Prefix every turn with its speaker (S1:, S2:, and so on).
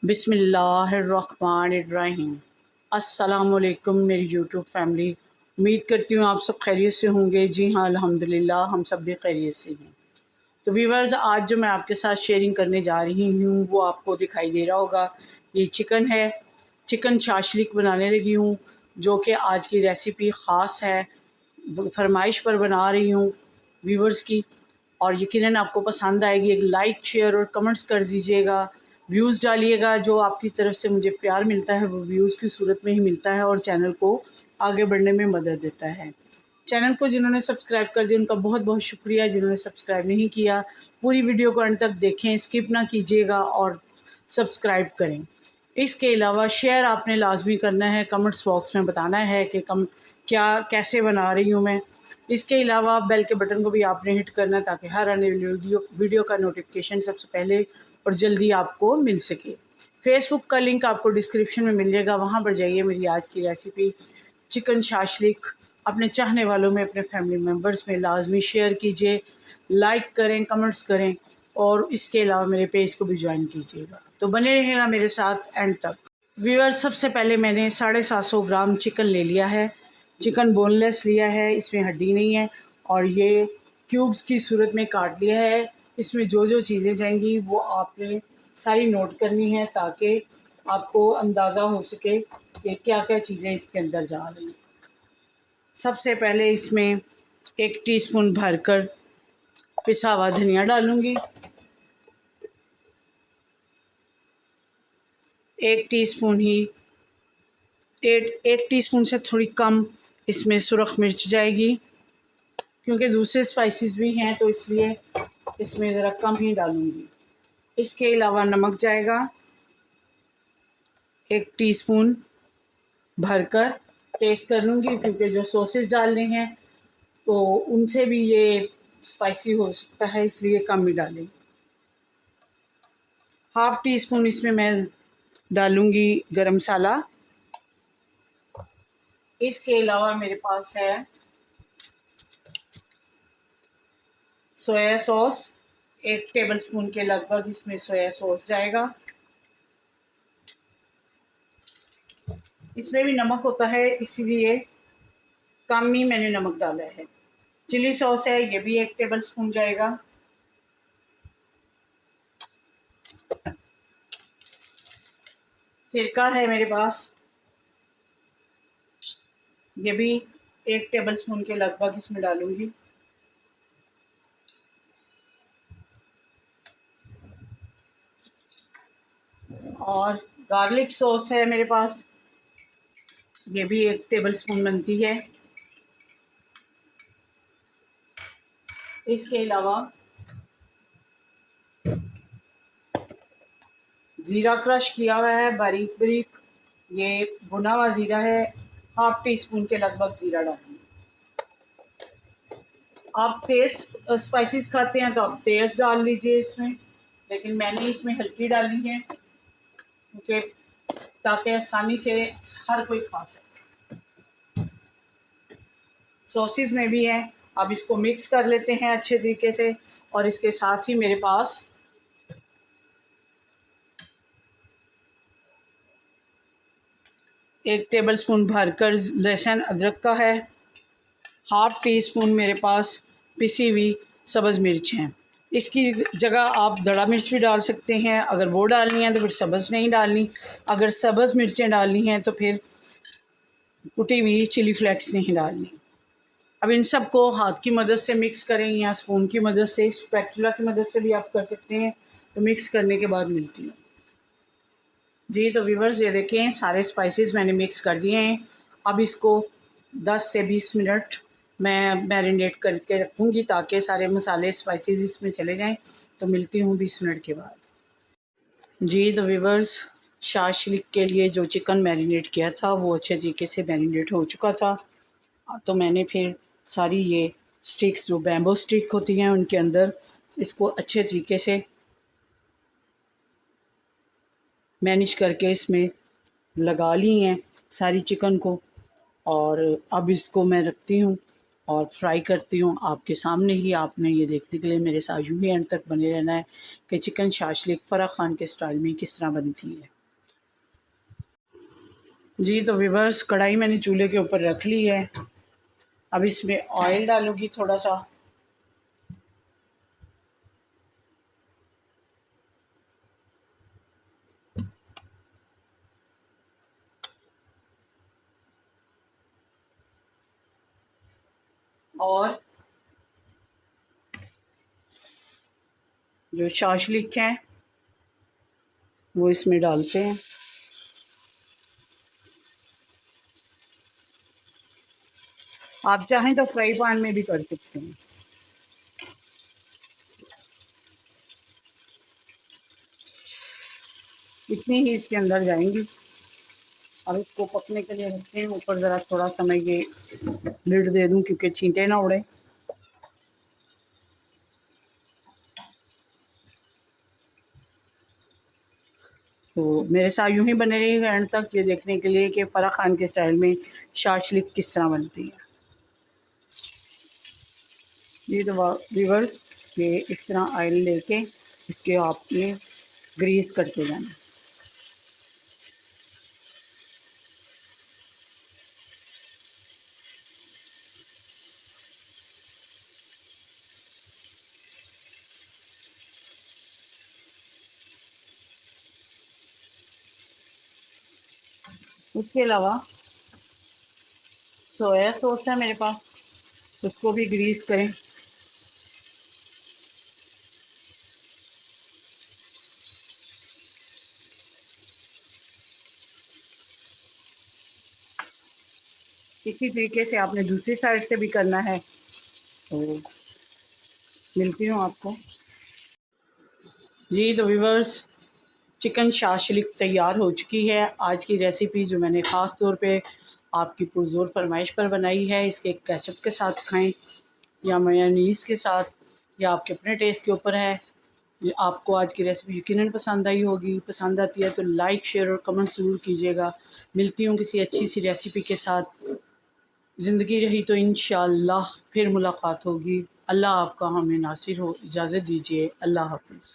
S1: बिस्मिल्लाहिर्रहमानिर्रहीम। अस्सलामुअलैकुम मेरी यूट्यूब फैमिली। उम्मीद करती हूँ आप सब खैरियत से होंगे। जी हाँ, अल्हम्दुलिल्लाह हम सब भी खैरियत से हैं। तो व्यूअर्स, आज जो मैं आपके साथ शेयरिंग करने जा रही हूँ वो आपको दिखाई दे रहा होगा, ये चिकन है। चिकन शाशलिक बनाने लगी हूँ, जो कि आज की रेसिपी ख़ास है, फरमाइश पर बना रही हूँ व्यूअर्स की, और यकीनन आपको पसंद आएगी। एक लाइक, शेयर और कमेंट्स कर दीजिएगा, व्यूज़ डालिएगा। जो आपकी तरफ से मुझे प्यार मिलता है वो व्यूज़ की सूरत में ही मिलता है और चैनल को आगे बढ़ने में मदद देता है। चैनल को जिन्होंने सब्सक्राइब कर दिया उनका बहुत बहुत शुक्रिया। जिन्होंने सब्सक्राइब नहीं किया, पूरी वीडियो को अंत तक देखें, स्किप ना कीजिएगा और सब्सक्राइब करें। इसके अलावा शेयर आपने लाजमी करना है, कमेंट्स बॉक्स में बताना है कि क्या कैसे बना रही हूँ मैं। इसके अलावा बेल के बटन को भी आपने हिट करना है ताकि हर आने वाली वीडियो का नोटिफिकेशन सबसे पहले और जल्दी आपको मिल सके। फेसबुक का लिंक आपको डिस्क्रिप्शन में मिल जाएगा, वहाँ पर जाइए। मेरी आज की रेसिपी चिकन शाशलिक अपने चाहने वालों में, अपने फैमिली मेम्बर्स में लाजमी शेयर कीजिए, लाइक करें, कमेंट्स करें, और इसके अलावा मेरे पेज को भी ज्वाइन कीजिएगा। तो बने रहेगा मेरे साथ एंड तक। व्यूअर्स, सबसे पहले मैंने 750 ग्राम चिकन ले लिया है। चिकन बोनलेस लिया है, इसमें हड्डी नहीं है, और ये क्यूब्स की सूरत में काट लिया है। इसमें जो जो चीज़ें जाएंगी वो आपने सारी नोट करनी है ताकि आपको अंदाज़ा हो सके कि क्या क्या चीज़ें इसके अंदर जा रही हैं। सबसे पहले इसमें 1 टीस्पून भरकर पिसा हुआ धनिया डालूँगी, 1 टीस्पून ही 1 टीस्पून से थोड़ी कम इसमें सुरख मिर्च जाएगी, क्योंकि दूसरे स्पाइसेस भी हैं तो इसलिए इसमें ज़रा कम ही डालूँगी। इसके अलावा नमक जाएगा 1 टीस्पून भरकर, टेस्ट कर लूँगी क्योंकि जो सॉसेस डालने हैं तो उनसे भी ये स्पाइसी हो सकता है, इसलिए कम ही डालें। हाफ़ टी स्पून इसमें मैं डालूँगी गरम मसाला। इसके अलावा मेरे पास है सोया सॉस, 1 टेबलस्पून के लगभग इसमें सोया सॉस जाएगा। इसमें भी नमक होता है, इसीलिए कम ही मैंने नमक डाला है। चिली सॉस है, ये भी 1 टेबलस्पून जाएगा। सिरका है मेरे पास, ये भी 1 टेबलस्पून के लगभग इसमें डालूंगी। और गार्लिक सॉस है मेरे पास, ये भी 1 टेबलस्पून बनती है। इसके अलावा ज़ीरा क्रश किया हुआ है बारीक बारीक, ये भुना हुआ ज़ीरा है, हाफ़ टी स्पून के लगभग ज़ीरा डालेंगे। आप तेज़ स्पाइसेस खाते हैं तो आप तेज़ डाल लीजिए इसमें, लेकिन मैंने इसमें हल्की डाली है क्योंकि ताकि आसानी से हर कोई खा सके। सॉसेस में भी है। अब इसको मिक्स कर लेते हैं अच्छे तरीके से, और इसके साथ ही मेरे पास एक टेबलस्पून भरकर लहसुन अदरक का है। हाफ़ टी स्पून मेरे पास पिसी हुई सब्ज़ मिर्च हैं। इसकी जगह आप दड़ा मिर्च भी डाल सकते हैं, अगर वो डालनी है तो फिर सब्ज़ नहीं डालनी। अगर सब्ज़ मिर्चें डालनी हैं तो फिर कुटी हुई चिली फ्लेक्स नहीं डालनी। अब इन सब को हाथ की मदद से मिक्स करें या स्पून की मदद से, स्पैचुला की मदद से भी आप कर सकते हैं। तो मिक्स करने के बाद मिलती हूँ। जी तो व्यूअर्स, ये देखें सारे स्पाइसेस मैंने मिक्स कर दिए हैं। अब इसको 10 से 20 मिनट मैं मैरिनेट करके रखूँगी ताकि सारे मसाले स्पाइसेस इसमें चले जाएं। तो मिलती हूँ 20 मिनट के बाद। जी तो व्यूअर्स, शाशलिक के लिए जो चिकन मैरिनेट किया था वो अच्छे तरीके से मैरिनेट हो चुका था। तो मैंने फिर सारी ये स्टिक्स, जो बैम्बू स्टिक होती हैं, उनके अंदर इसको अच्छे तरीके से मैनेज करके इसमें लगा ली हैं सारी चिकन को। और अब इसको मैं रखती हूँ और फ्राई करती हूँ आपके सामने ही। आपने ये देखने के लिए मेरे साथ यूँ ही एंड तक बने रहना है कि चिकन शाशलिक फ़राह ख़ान के स्टाइल में किस तरह बनती है। जी तो व्यूअर्स, कढ़ाई मैंने चूल्हे के ऊपर रख ली है। अब इसमें ऑयल डालूँगी थोड़ा सा। और जो शाशलिक है वो इसमें डालते हैं। आप चाहें तो फ्राई पैन में भी कर सकते हैं। इतनी ही इसके अंदर जाएंगी। अब इसको पकने के लिए रखते हैं ऊपर, ज़रा थोड़ा समय ये लिड दे दूं क्योंकि छींटे ना उड़े। तो मेरे साथ यूं ही बने रहिएगा एंड तक, ये देखने के लिए कि फ़राह खान के स्टाइल में शाशलिक किस तरह बनती है। ये तो व्यूअर्स, ये इस तरह ऑयल लेके इसके आपने ग्रीस करते जाना। उसके अलावा सोया सॉस है मेरे पास, उसको भी ग्रीस करें। इसी तरीके से आपने दूसरी साइड से भी करना है। तो मिलती हूँ आपको। जी तो व्यूअर्स, चिकन शाशलिक तैयार हो चुकी है। आज की रेसिपी जो मैंने ख़ास तौर पे आपकी पुरज़ोर फरमाइश पर बनाई है, इसके केचप के साथ खाएं या मेयोनीज़ के साथ, या आपके अपने टेस्ट के ऊपर है। ये आपको आज की रेसिपी यकीनन पसंद आई होगी। पसंद आती है तो लाइक, शेयर और कमेंट ज़रूर कीजिएगा। मिलती हूँ किसी अच्छी सी रेसिपी के साथ। ज़िंदगी रही तो इंशाअल्लाह फिर मुलाकात होगी। अल्लाह आपका हमें नासिर हो। इजाज़त दीजिए। अल्लाह हाफ़िज़।